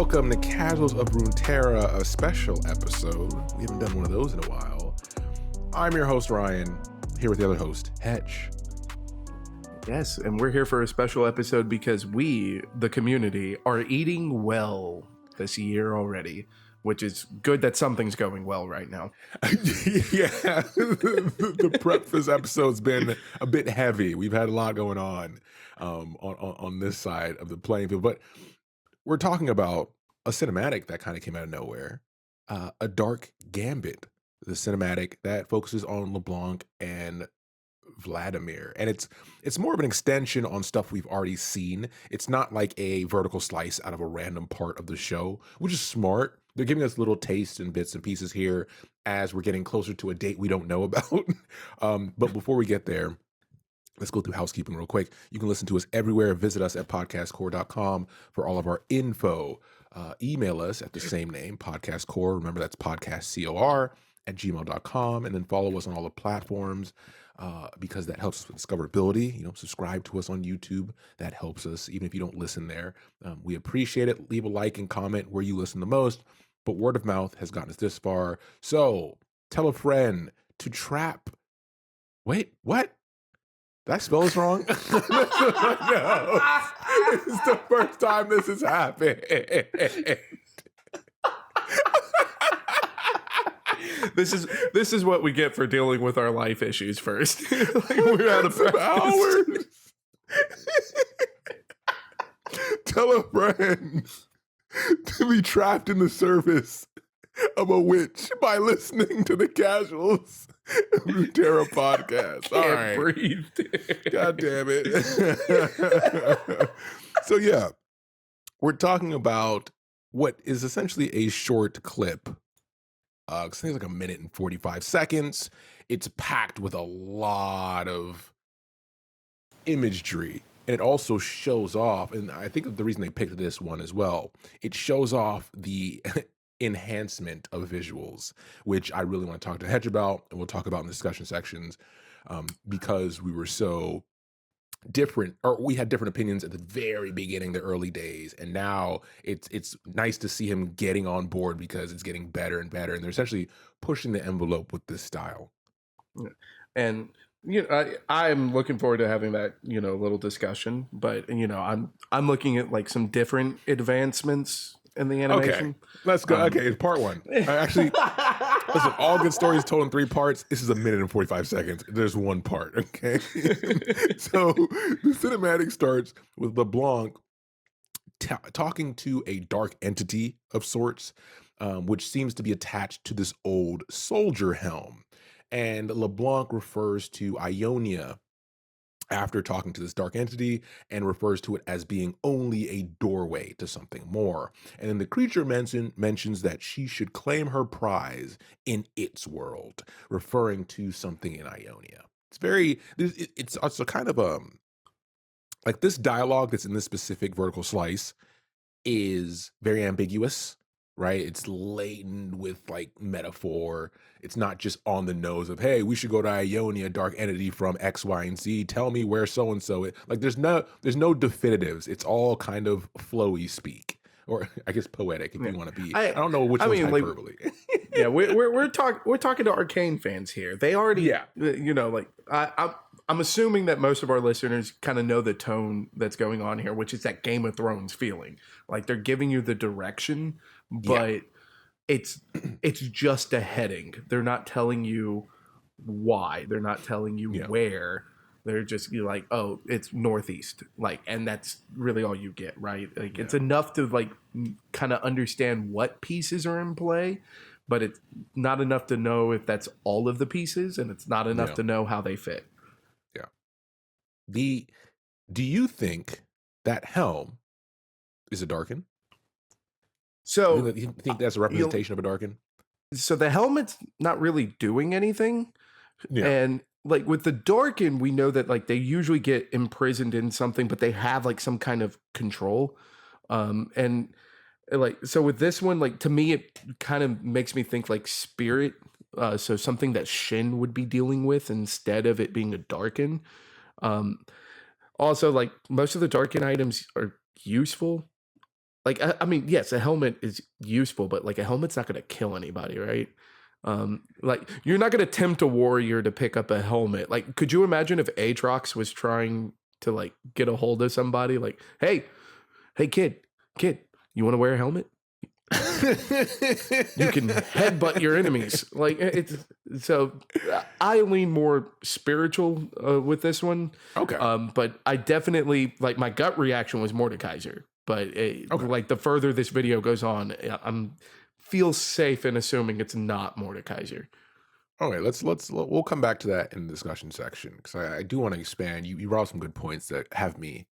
welcome to Casuals of Runeterra, a special episode. We haven't done one of those in a while. I'm your host, Ryan, here with the other host, Hetch. Yes, and we're here for a special episode because we, the community, are eating well this year already, which is good that something's going well right now. Yeah, the prep for this episode's been a bit heavy. We've had a lot going on this side of the playing field, but we're talking about a cinematic that kind of came out of nowhere, a Dark Gambit, the cinematic that focuses on LeBlanc and Vladimir, and it's more of an extension on stuff we've already seen. It's not like a vertical slice out of a random part of the show, which is smart. They're giving us little tastes and bits and pieces here as we're getting closer to a date we don't know about. But before we get there, let's go through housekeeping real quick. You can listen to us everywhere. Visit us at podcastcore.com for all of our info. Email us at the same name, podcastcore. Remember, that's podcastcor at gmail.com. And then follow us on all the platforms because that helps us with discoverability. Subscribe to us on YouTube. That helps us, even if you don't listen there. We appreciate it. Leave a like and comment where you listen the most. But word of mouth has gotten us this far. So tell a friend to trap. Wait, what? Did I spell this wrong? No. It's the first time this has happened. This is what we get for dealing with our life issues first. We're out of hours. Tell a friend to be trapped in the service of a witch by listening to the Casuals Runeterra podcast. All right. Breathe. God damn it. So yeah, we're talking about what is essentially a short clip. I think it's like 1 minute and 45 seconds. It's packed with a lot of imagery. And it also shows off, and I think the reason they picked this one as well, it shows off the enhancement of visuals, which I really want to talk to Hedge about, and we'll talk about in the discussion sections, because we were so different, or we had different opinions at the very beginning, the early days, and now it's nice to see him getting on board because it's getting better and better, and they're essentially pushing the envelope with this style. And I'm looking forward to having that little discussion, but I'm looking at like some different advancements in the animation. Okay, let's go. Okay, it's part one. Actually, listen, all good stories told in 3 parts. This is 1 minute and 45 seconds. There's one part, okay? So the cinematic starts with LeBlanc talking to a dark entity of sorts, which seems to be attached to this old soldier helm. And LeBlanc refers to Ionia after talking to this dark entity and refers to it as being only a doorway to something more. And then the creature mentions that she should claim her prize in its world, referring to something in Ionia. It's a kind of like this dialogue that's in this specific vertical slice is very ambiguous, right? It's laden with like metaphor. It's not just on the nose of, hey, we should go to Ionia, dark entity from X, Y, and Z. Tell me where so-and-so. Like there's no definitives. It's all kind of flowy speak, or I guess poetic if you want to be. I don't know which one's hyperbole. Yeah, we're talking to Arcane fans here. They already, I'm assuming that most of our listeners kind of know the tone that's going on here, which is that Game of Thrones feeling. Like they're giving you the direction, but it's just a heading. They're not telling you why. They're not telling you where. They're just like, oh, it's northeast. Like, and that's really all you get, right? Like it's enough to like kind of understand what pieces are in play, but it's not enough to know if that's all of the pieces, and it's not enough to know how they fit. Yeah. Do you think that helm is a Darkin? So you think that's a representation of a Darkin? So the helmet's not really doing anything. Yeah. And like with the Darkin, we know that like they usually get imprisoned in something, but they have like some kind of control. And like, so with this one, like to me, it kind of makes me think like spirit. So something that Shin would be dealing with instead of it being a Darkin. Also, like most of the Darkin items are useful. like I mean, yes, a helmet is useful, but like a helmet's not going to kill anybody, right? Like you're not going to tempt a warrior to pick up a helmet. Like, could you imagine if Aatrox was trying to like get a hold of somebody? Like, hey, kid, you want to wear a helmet? You can headbutt your enemies. Like it's so. I lean more spiritual with this one. Okay. But I definitely like my gut reaction was Mordekaiser. But like the further this video goes on, I'm feel safe in assuming it's not Mordekaiser. Okay, we'll come back to that in the discussion section because I do want to expand. You brought up some good points that have me,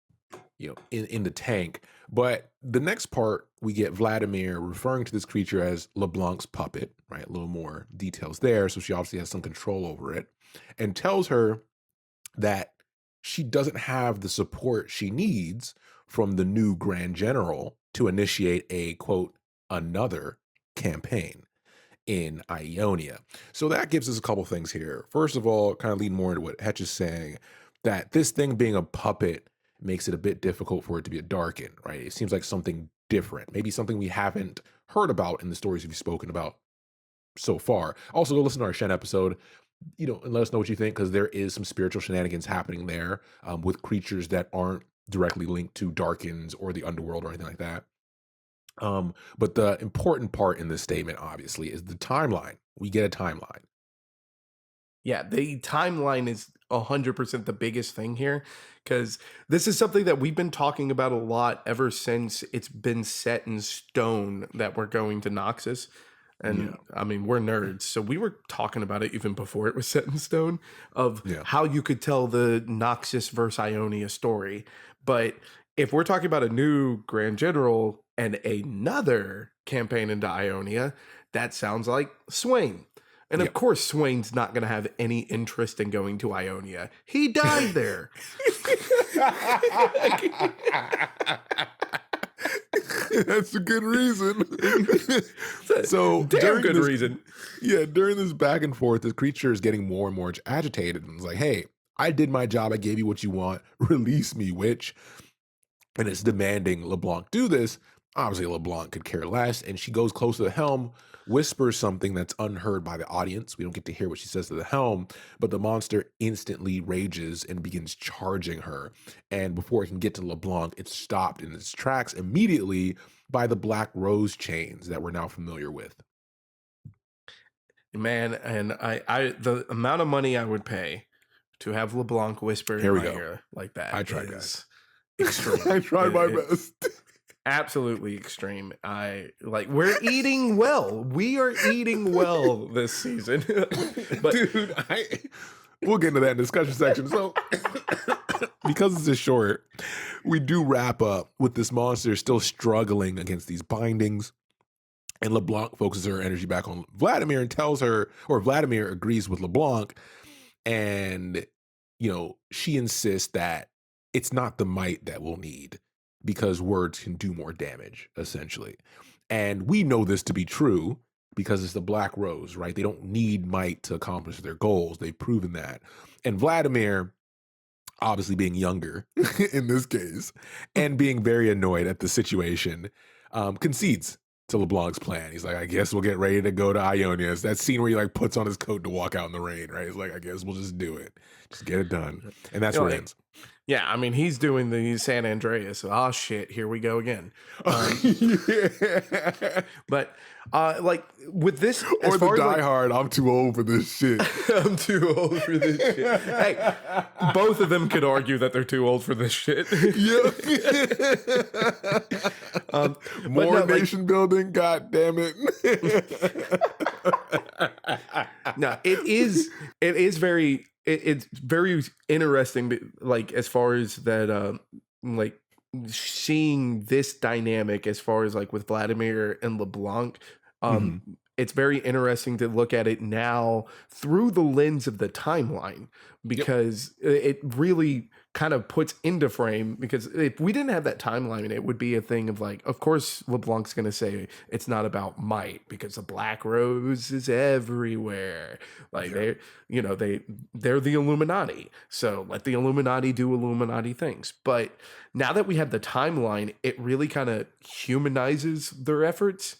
in the tank. But the next part, we get Vladimir referring to this creature as LeBlanc's puppet, right? A little more details there. So she obviously has some control over it, and tells her that she doesn't have the support she needs from the new Grand General to initiate a quote another campaign in Ionia. So that gives us a couple things here. First of all, kind of lead more into what Hetch is saying, that this thing being a puppet makes it a bit difficult for it to be a Darkin, right? It seems like something different, maybe something we haven't heard about in the stories we've spoken about so far. Also, go listen to our Shen episode, and let us know what you think, because there is some spiritual shenanigans happening there with creatures that aren't directly linked to Darkins or the underworld or anything like that. But the important part in this statement, obviously, is the timeline. We get a timeline. Yeah, the timeline is 100% the biggest thing here, because this is something that we've been talking about a lot ever since it's been set in stone that we're going to Noxus. And I mean, we're nerds, so we were talking about it even before it was set in stone of how you could tell the Noxus versus Ionia story. But if we're talking about a new Grand General and another campaign into Ionia, that sounds like Swain. And of course, Swain's not going to have any interest in going to Ionia. He died there. That's a good reason. So damn good reason. Yeah, during this back and forth, the creature is getting more and more agitated, and it's like, "Hey, I did my job. I gave you what you want. Release me, witch." And it's demanding LeBlanc do this. Obviously, LeBlanc could care less, and she goes close to the helm, whispers something that's unheard by the audience. We don't get to hear what she says to the helm, but the monster instantly rages and begins charging her. And before it can get to LeBlanc, it's stopped in its tracks immediately by the black rose chains that we're now familiar with. Man, and I the amount of money I would pay to have LeBlanc whisper in my ear like that. I tried, guys. Extreme. I tried my best. Absolutely extreme. We're eating well. We are eating well this season. But dude, we'll get into that in the discussion section. So because this is short, we do wrap up with this monster still struggling against these bindings. And LeBlanc focuses her energy back on Vladimir and tells her, or Vladimir agrees with LeBlanc. And, she insists that it's not the might that we'll need, because words can do more damage, essentially. And we know this to be true because it's the Black Rose, right? They don't need might to accomplish their goals. They've proven that. And Vladimir, obviously being younger in this case, and being very annoyed at the situation, concedes to LeBlanc's plan. He's like, I guess we'll get ready to go to Ionia. It's that scene where he puts on his coat to walk out in the rain, right? It's like, I guess we'll just do it. Just get it done. And that's where it ends. Yeah, I mean, he's doing the San Andreas. Oh, shit, here we go again. But, with this... Or the Die Hard, I'm too old for this shit. I'm too old for this shit. Hey, both of them could argue that they're too old for this shit. More nation building, god damn it. No, it's very interesting, as far as that, seeing this dynamic as far as with Vladimir and LeBlanc, it's very interesting to look at it now through the lens of the timeline, Yep. because it really kind of puts into frame, because if we didn't have that timeline, it would be a thing of like, of course LeBlanc's going to say it's not about might because the Black Rose is everywhere. Like Yeah. they're the Illuminati, so let the Illuminati do Illuminati things. But now that we have the timeline, it really kind of humanizes their efforts,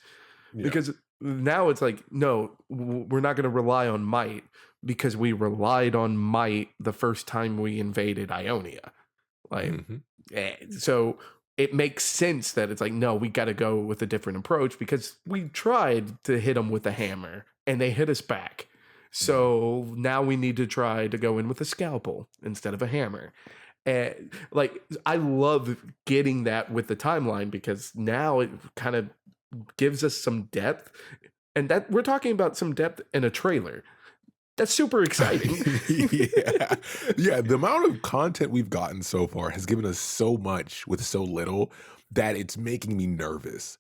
Yeah. because now it's like, no, we're not going to rely on might, because we relied on might the first time we invaded Ionia. Like, Hmm. so it makes sense that it's like, no, we got to go with a different approach, because we tried to hit them with a hammer and they hit us back. Yeah. So now we need to try to go in with a scalpel instead of a hammer. And like, I love getting that with the timeline, because now it kind of gives us some depth, and that we're talking about some depth in a trailer. That's super exciting. Yeah. Yeah. The amount of content we've gotten so far has given us so much with so little that it's making me nervous.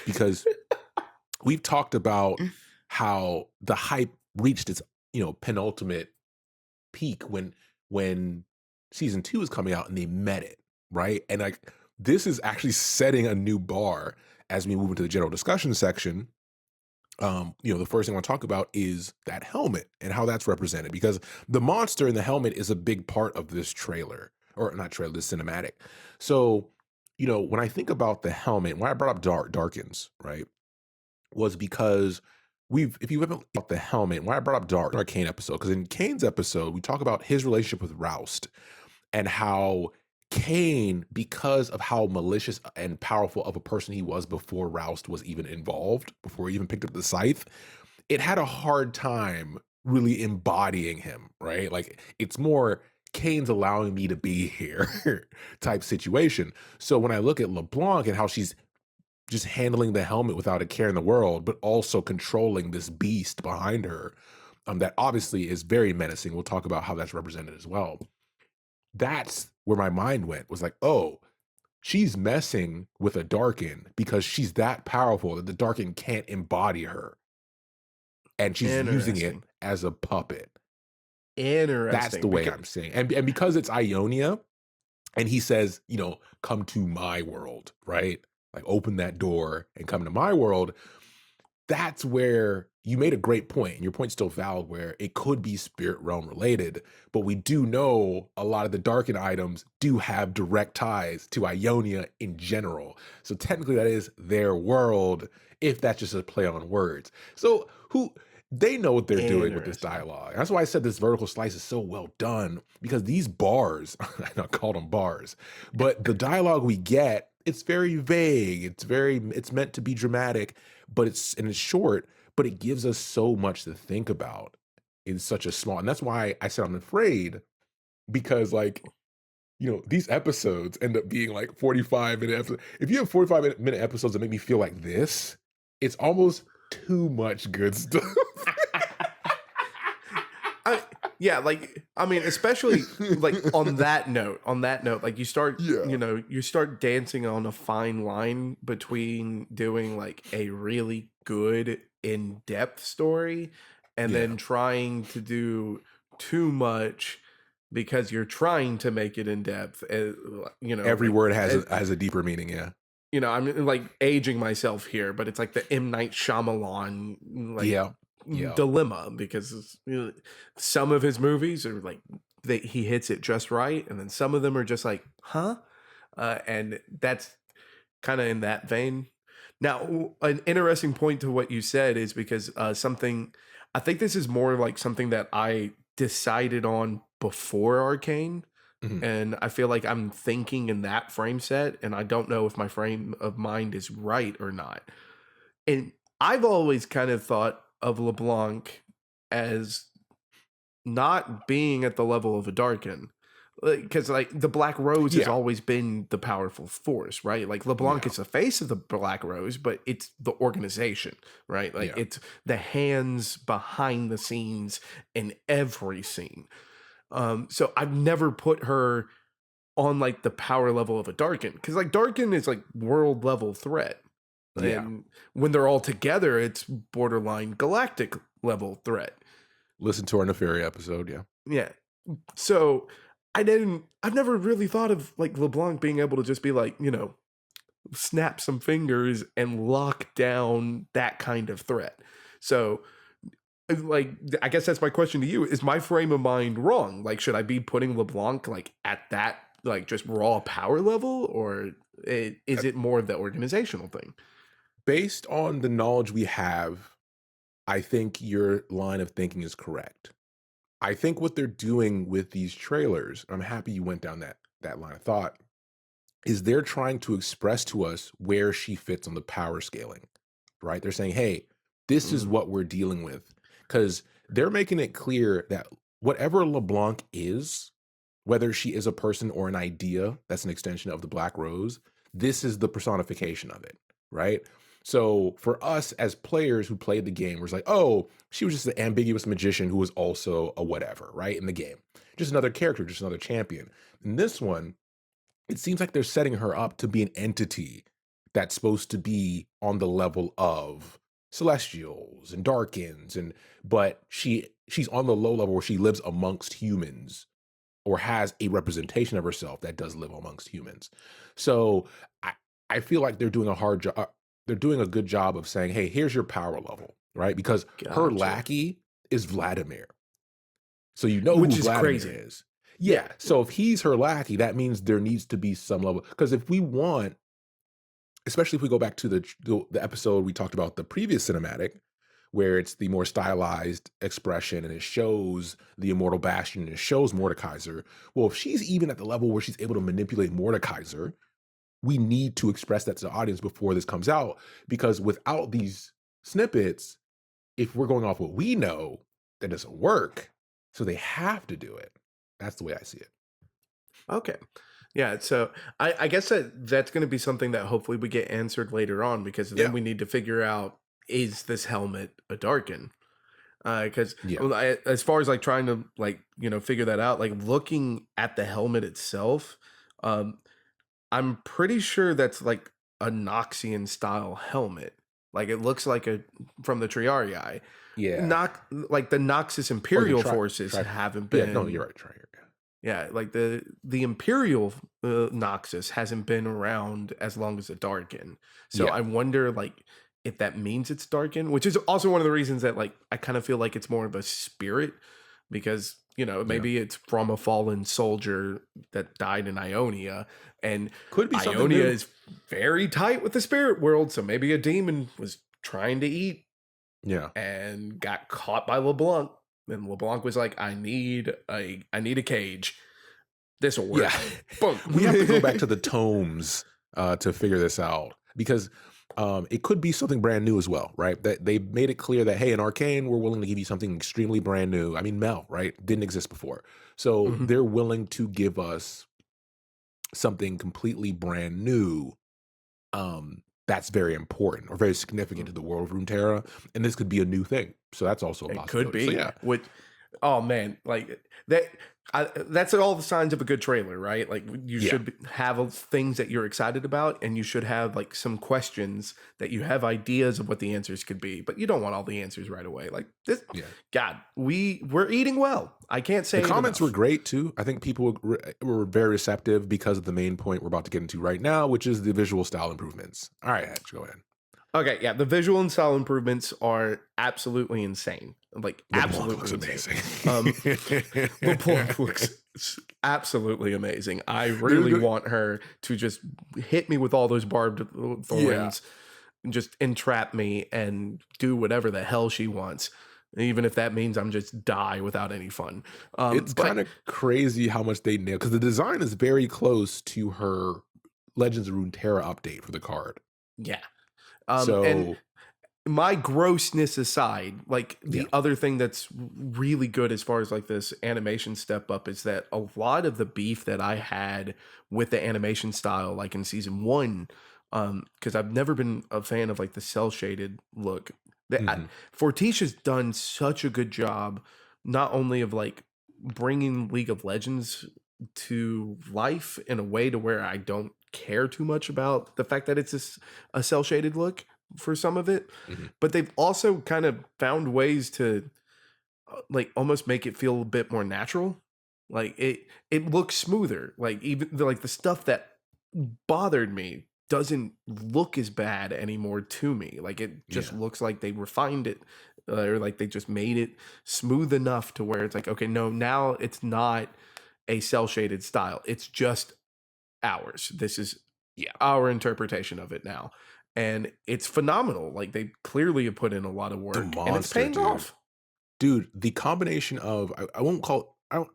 Because we've talked about how the hype reached its, penultimate peak when season 2 is coming out and they met it, right? And like this is actually setting a new bar as we move into the general discussion section. The first thing I want to talk about is that helmet and how that's represented, because the monster in the helmet is a big part of this trailer, or not trailer, this cinematic. So, when I think about the helmet, why I brought up Darkins, right, was because if you haven't about the helmet, why I brought up Dark Kane episode, because in Kane's episode, we talk about his relationship with Roust and how Kane, because of how malicious and powerful of a person he was before Roust was even involved, before he even picked up the scythe, it had a hard time really embodying him, right? Like it's more Kane's allowing me to be here type situation. So when I look at LeBlanc and how she's just handling the helmet without a care in the world, but also controlling this beast behind her, that obviously is very menacing. We'll talk about how that's represented as well. That's where my mind went, was like, oh, she's messing with a Darkin because she's that powerful that the Darkin can't embody her. And she's using it Interesting. as a puppet. That's the Interesting. way Because I'm saying. And because it's Ionia, and he says, come to my world, right? Like open that door and come to my world. That's where you made a great point, and your point's still valid, where it could be spirit realm related, but we do know a lot of the Darken items do have direct ties to Ionia in general. So technically that is their world, if that's just a play on words. So they know what they're doing with this interesting. dialogue. That's why I said this vertical slice is so well done, because these bars, I not called them bars, but the dialogue we get, it's very vague. It's meant to be dramatic, but it's short, but it gives us so much to think about in such a small, and that's why I said I'm afraid, because like, these episodes end up being like 45-minute episodes. If you have 45-minute episodes that make me feel like this, it's almost too much good stuff. I, yeah, like, I mean, especially like on that note, like Yeah. you start dancing on a fine line between doing like a really good in-depth story and Yeah. then trying to do too much because you're trying to make it in depth. Every Like, word has a deeper meaning, yeah. I'm like aging myself here, but it's like the M. Night Shyamalan like Yeah. Yeah. dilemma, because some of his movies are like he hits it just right, and then some of them are just like, huh? And that's kind of in that vein. Now, an interesting point to what you said is because something, I think this is more like something that I decided on before Arcane, Mhm. and I feel like I'm thinking in that frame set, and I don't know if my frame of mind is right or not. And I've always kind of thought of LeBlanc as not being at the level of a Darkin. Because like the Black Rose has Yeah. always been the powerful force, right? Like LeBlanc Yeah. is the face of the Black Rose, but it's the organization, right? Like Yeah. it's the hands behind the scenes in every scene. So I've never put her on like the power level of a Darkin, because like Darkin is like world level threat. Yeah. And when they're all together, it's borderline galactic level threat. Listen to our Neferi episode. Yeah. Yeah. So I've never really thought of like LeBlanc being able to just be like, snap some fingers and lock down that kind of threat. So like I guess that's my question to you. Is my frame of mind wrong? Like, should I be putting LeBlanc like at that like just raw power level, or is it more of the organizational thing? Based on the knowledge we have, I think your line of thinking is correct. I think what they're doing with these trailers, I'm happy you went down that line of thought, is they're trying to express to us where she fits on the power scaling, right? They're saying, hey, this is Mm, what we're dealing with. Because they're making it clear that whatever LeBlanc is, whether she is a person or an idea that's an extension of the Black Rose, this is the personification of it, right? So for us as players who played the game, we're like, oh, she was just an ambiguous magician who was also a whatever, right? In the game. Just another character, just another champion. In this one, it seems like they're setting her up to be an entity that's supposed to be on the level of celestials and darkins, but she's on the low level where she lives amongst humans or has a representation of herself that does live amongst humans. So I feel like they're doing a hard job. They're doing a good job of saying, hey, here's your power level, right? Because her gotcha. lackey is Vladimir. So you know who Which is Vladimir crazy. is. Yeah. Yeah. So if he's her lackey, that means there needs to be some level. Because if we want, especially if we go back to the episode we talked about the previous cinematic, where it's the more stylized expression and it shows the immortal bastion and it shows Mordekaiser. Well, if she's even at the level where she's able to manipulate Mordekaiser, we need to express that to the audience before this comes out. Because without these snippets, if we're going off what we know, that doesn't work. So they have to do it. That's the way I see it. Okay. Yeah, so I guess that's going to be something that hopefully we get answered later on, because then Yeah. we need to figure out, is this helmet a Darkin? Because Yeah. as far as like trying to like figure that out, like looking at the helmet itself, um, I'm pretty sure that's like a Noxian style helmet. Like it looks like a from the Triarii. Yeah. Not like the Noxus Or the Imperial forces try. haven't Yeah. No, been. you're right. Try here. Yeah, like the Imperial Noxus hasn't been around as long as the Darkin. So Yeah. I wonder like if that means it's Darkin, which is also one of the reasons that like I kind of feel like it's more of a spirit, because Yeah. maybe it's from a fallen soldier that died in Ionia, and Could be something Ionia new. is very tight with the spirit world, so maybe a demon was trying to eat Yeah. and got caught by LeBlanc. And LeBlanc was like, I need a cage. This will Yeah. work. Boom. We have to go back to the tomes to figure this out, because it could be something brand new as well, right? That they made it clear that, hey, in Arcane, we're willing to give you something extremely brand new. I mean, Mel, right? Didn't exist before. So Mhm. they're willing to give us something completely brand new, that's very important or very significant to the world of Runeterra. And this could be a new thing. So that's also a It could possibility. So be. yeah. Which, oh man, like that. That's all the signs of a good trailer, right? Like you Yeah. should have things that you're excited about, and you should have like some questions that you have ideas of what the answers could be, but you don't want all the answers right away. Like this, Yeah. God, we're eating well. I can't say The it comments were enough. great too. I think people were very receptive because of the main point we're about to get into right now, which is the visual style improvements. All right, Hedge, go ahead. Okay, yeah, the visual and style improvements are absolutely insane. Like LeBlanc looks absolutely insane. amazing. LeBlanc looks absolutely amazing. I They're really doing- want her to just hit me with all those barbed thorns, and just entrap me and do whatever the hell she wants, even if that means I'm just die without any fun. It's But kind of crazy how much they nail, because the design is very close to her Legends of Runeterra update for the card. yeah, and So my grossness aside, like yeah. the other thing that's really good as far as like this animation step up is that a lot of the beef that I had with the animation style, like in season one, because I've never been a fan of like the cell shaded look. Mhm. Fortitia's done such a good job, not only of like bringing League of Legends to life in a way to where I don't care too much about the fact that it's a cell shaded look for some of it, Mhm. but they've also kind of found ways to like almost make it feel a bit more natural. Like it looks smoother. Like even like the stuff that bothered me doesn't look as bad anymore to me. Like it just Yeah. looks like they refined it, or like they just made it smooth enough to where it's like, okay, no, now it's not a cell shaded style. It's just ours. This is Yeah. our interpretation of it now. And it's phenomenal. Like they clearly have put in a lot of The work and it's monster, paying dude. off. Dude, the combination of I won't call I don't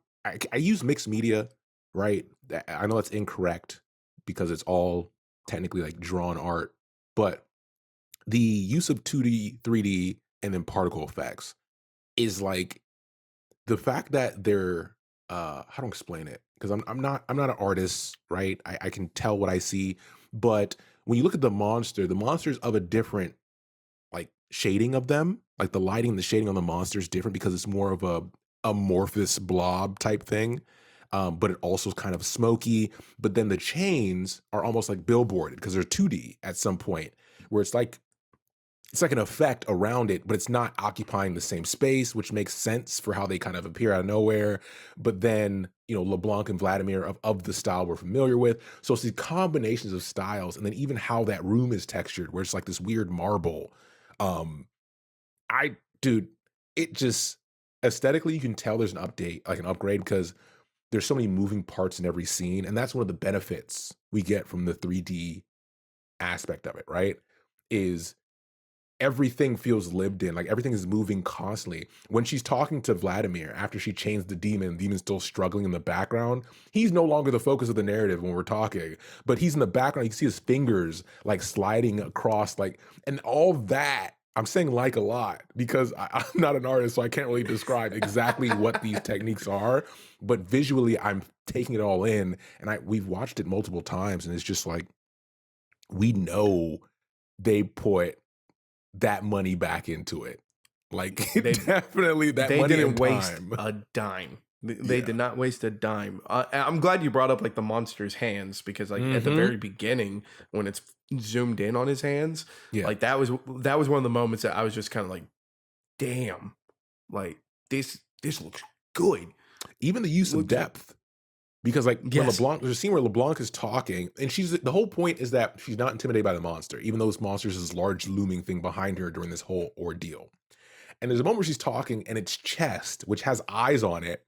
I use mixed media, right? I know that's incorrect because it's all technically like drawn art, but the use of 2D, 3D, and then particle effects is like the fact that they're how do I explain it? Because I'm not an artist, right? I can tell what I see, but when you look at the monster's of a different like shading of them, like the lighting and the shading on the monster is different because it's more of a amorphous blob type thing. But it also is kind of smoky. But then the chains are almost like billboarded because they're 2D at some point, where it's like an effect around it, but it's not occupying the same space, which makes sense for how they kind of appear out of nowhere. But then, you know, LeBlanc and Vladimir of the style we're familiar with. So it's these combinations of styles, and then even how that room is textured, where it's like this weird marble. Um, I dude, it just aesthetically you can tell there's an update, like an upgrade, because there's so many moving parts in every scene, and that's one of the benefits we get from the 3D aspect of it, right? Is everything feels lived in, like everything is moving constantly. When she's talking to Vladimir after she chains the demon's still struggling in the background. He's no longer the focus of the narrative when we're talking, but he's in the background. You can see his fingers like sliding across, like, and all that. I'm saying like a lot because I'm not an artist, so I can't really describe exactly what these techniques are. But visually, I'm taking it all in, and we've watched it multiple times, and it's just like we know they put that money back into it. Like, They definitely that they money didn't and waste time. a dime. They Yeah. did not waste a dime. I'm glad you brought up like the monster's hands because like at the Mhm. very beginning when it's zoomed in on his hands, Yeah. like that was one of the moments that I was just kind of like, damn, like this looks good. Even the use of Looks depth, because, like, when yes, LeBlanc there's a scene where LeBlanc is talking, and she's the whole point is that she's not intimidated by the monster, even though this monster is this large looming thing behind her during this whole ordeal. And there's a moment where she's talking, and its chest, which has eyes on it,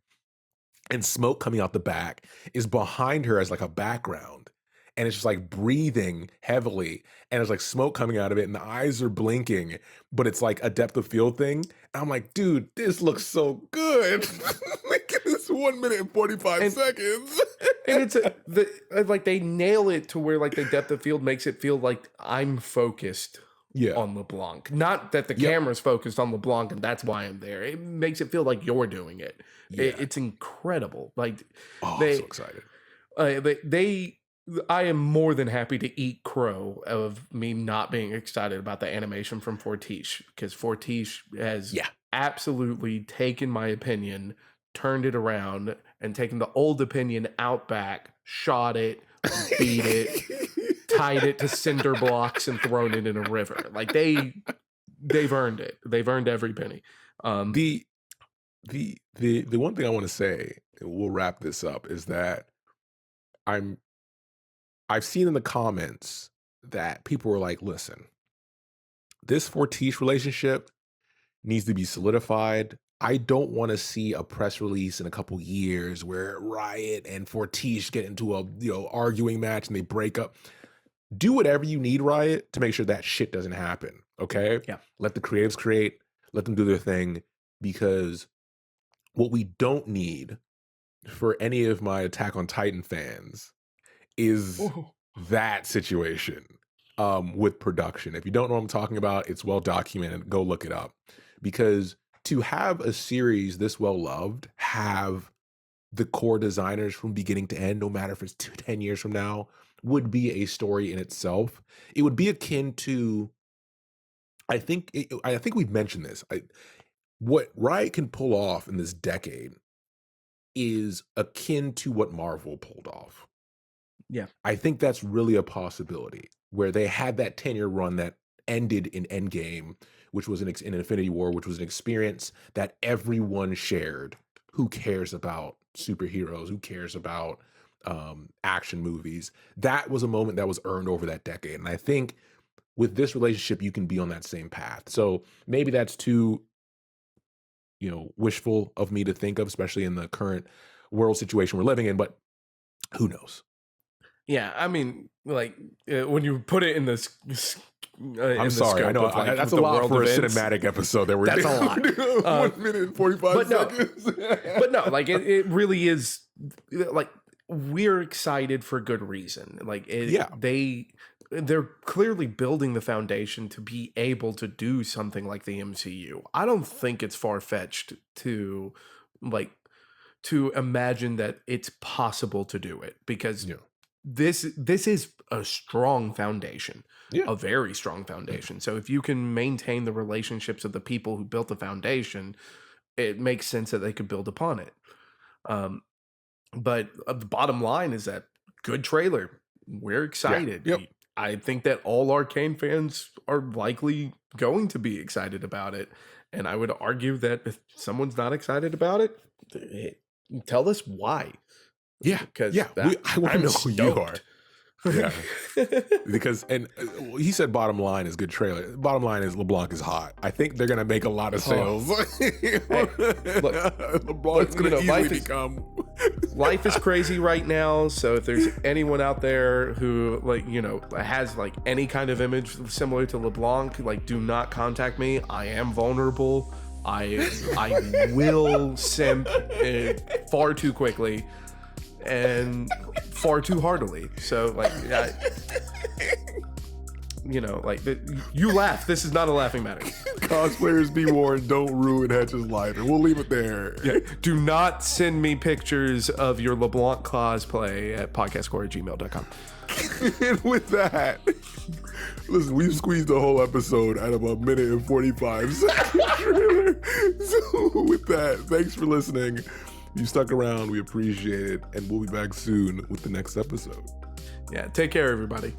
and smoke coming out the back is behind her as like a background, and it's just like breathing heavily, and there's like smoke coming out of it, and the eyes are blinking, but it's like a depth of field thing. And I'm like, dude, this looks so good. Look at this 1 minute and 45 and seconds. and it's like they nail it to where like the depth of field makes it feel like I'm focused Yeah. on LeBlanc. Not that the Yep. camera's focused on LeBlanc and that's why I'm there. It makes it feel like you're doing it. Yeah. It's incredible. Like Oh, I'm so they, excited. they, I am more than happy to eat crow of me not being excited about the animation from Fortiche because Fortiche has Yeah. absolutely taken my opinion, turned it around, and taken the old opinion out back, shot it, beat it, tied it to cinder blocks, and thrown it in a river. Like they've earned it. They've earned every penny. Um, the the one thing I want to say, and we'll wrap this up, is that I'm I've seen in the comments that people were like, listen, this Fortiche relationship needs to be solidified. I don't want to see a press release in a couple years where Riot and Fortiche get into a arguing match and they break up. Do whatever you need, Riot, to make sure that shit doesn't happen. Okay? yeah, Let the creatives create, let them do their thing, because what we don't need for any of my Attack on Titan fans is Ooh. that situation with production. If you don't know what I'm talking about, it's well documented. Go look it up. Because to have a series this well loved, have the core designers from beginning to end, no matter if it's 10 years from now, would be a story in itself. It would be akin to, I think we've mentioned this. What Riot can pull off in this decade is akin to what Marvel pulled off. Yeah. I think that's really a possibility where they had that 10-year run that ended in Endgame, which was in Infinity War, which was an experience that everyone shared. Who cares about superheroes? Who cares about action movies? That was a moment that was earned over that decade. And I think with this relationship, you can be on that same path. So maybe that's too, wishful of me to think of, especially in the current world situation we're living in, but who knows? Yeah, I mean, like when you put it in I'm in the sorry. I scope know of like that's a the lot world for a events, cinematic episode that we're that's a lot. doing. 1 minute and 45 but no, seconds. but no, like it really is like we're excited for good reason. Like Yeah. they're clearly building the foundation to be able to do something like the MCU. I don't think it's far-fetched to like to imagine that it's possible to do it because Yeah. this is a strong foundation, Yeah. a very strong foundation. So if you can maintain the relationships of the people who built the foundation, it makes sense that they could build upon it. But the bottom line is that good trailer. We're Yeah. excited. Yep. I think that all Arcane fans are likely going to be excited about it. And I would argue that if someone's not excited about it, tell us why. Yeah. Because Yeah. I want to I'm know who you are. stoked. Yeah. Because he said bottom line is good trailer. Bottom line is LeBlanc is hot. I think they're gonna make a lot of sales. Hey, LeBlanc's gonna easily become. Life is crazy right now. So if there's anyone out there who has like any kind of image similar to LeBlanc, like do not contact me. I am vulnerable. I will simp far too quickly and far too heartily. So like, you laugh. This is not a laughing matter. Cosplayers be warned, don't ruin Hedge's life, and we'll leave it there. Yeah. Do not send me pictures of your LeBlanc cosplay at podcastcore@gmail.com. And with that, listen, we've squeezed the whole episode at about 1 minute and 45 seconds. So with that, thanks for listening. You stuck around, we appreciate it, and we'll be back soon with the next episode. Yeah, take care, everybody.